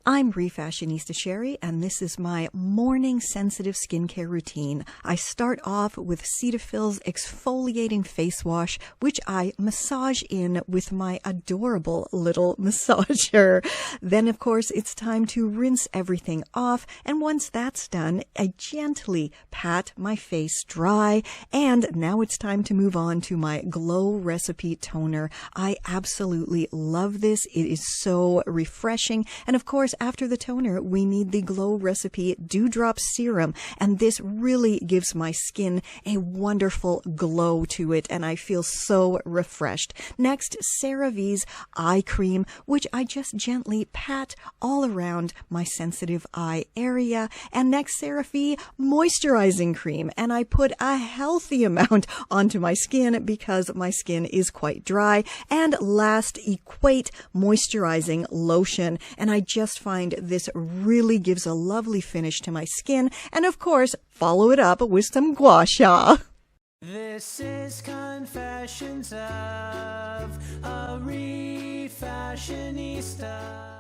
I'm Refashionista Sheri, and this is my morning sensitive skincare routine. I start off with Cetaphil's exfoliating face wash, which I massage in with my adorable little massager. Then, of course, it's time to rinse everything off, and once that's done, I gently pat my face dry, and now it's time to move on to my Glow Recipe Toner. I absolutely love this. It is so refreshing, and of course, after the toner, we need the Glow Recipe Dewdrop Serum, and this really gives my skin a wonderful glow to it, and I feel so refreshed. Next, CeraVe's eye cream, which I just gently pat all around my sensitive eye area. And next, CeraVe moisturizing cream, and I put a healthy amount onto my skin because my skin is quite dry. And last, Equate moisturizing lotion, and I just find this really gives a lovely finish to my skin. And of course, follow it up with some gua sha. This is Confessions of a Refashionista.